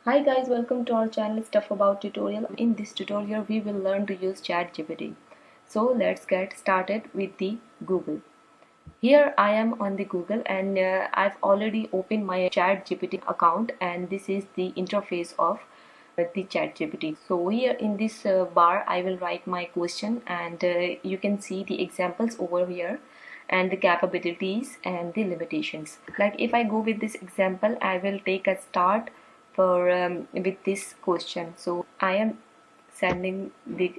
Hi guys, welcome to our channel Stuff About Tutorial. In this tutorial we will learn to use ChatGPT. So let's get started with the Google. Here I am on the Google and I've already opened my ChatGPT account, and this is the interface of the ChatGPT. So here in this bar I will write my question, and you can see the examples over here and the capabilities and the limitations. Like if I go with this example, I will take a start for with this question. So I am sending the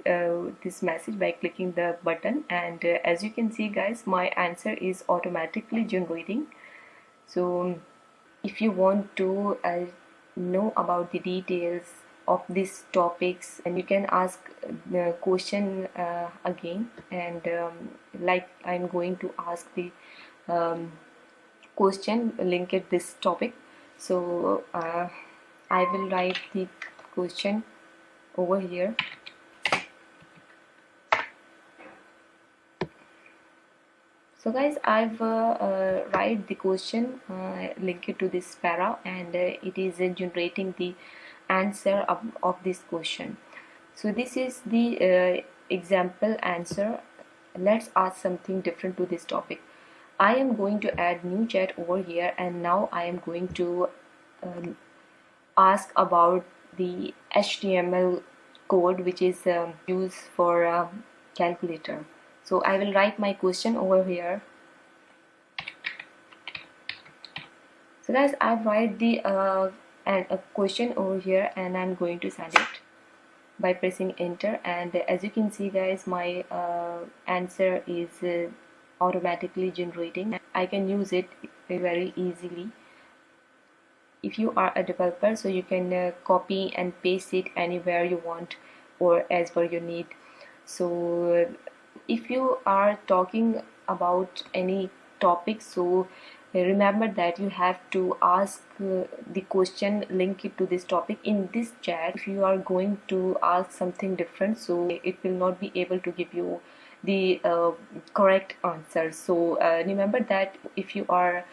this message by clicking the button, and as you can see guys, my answer is automatically generating. So if you want to know about the details of these topics, and you can ask the question again, and like I'm going to ask the um, question linked at this topic. So I will write the question over here. So guys, I've write the question linked to this para, and it is generating the answer of this question. So this is the example answer. Let's ask something different to this topic. I am going to add new chat over here, and now I am going to ask about the HTML code which is used for calculator. So I will write my question over here. So guys, I've write the a question over here, and I'm going to send it by pressing enter, and as you can see guys, my answer is automatically generating. I can use it very easily. If you are a developer, so you can copy and paste it anywhere you want or as per your need. So if you are talking about any topic, so remember that you have to ask the question linked to this topic in this chat. If you are going to ask something different, so it will not be able to give you the correct answer. So remember that if you are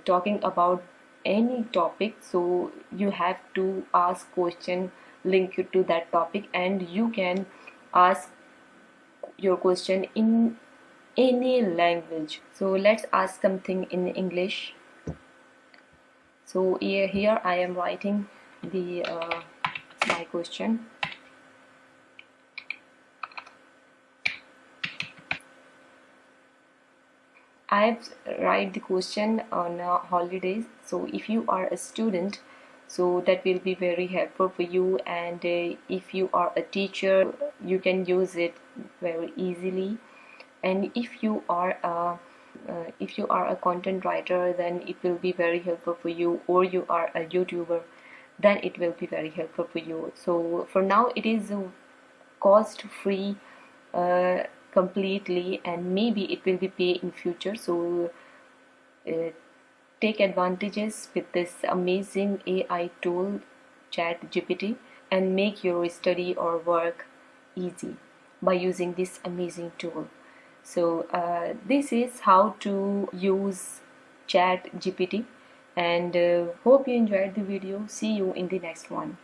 talking about any topic, so you have to ask question linked to that topic, and you can ask your question in any language. So let's ask something in English. So here I am writing the my question. I've write the question on holidays. So if you are a student, so that will be very helpful for you, and if you are a teacher, you can use it very easily. And if you are a content writer, then it will be very helpful for you, or you are a YouTuber, then it will be very helpful for you. So for now it is cost free completely, and maybe it will be paid in future. So take advantages with this amazing AI tool ChatGPT, and make your study or work easy by using this amazing tool. So this is how to use ChatGPT, and hope you enjoyed the video. See you in the next one.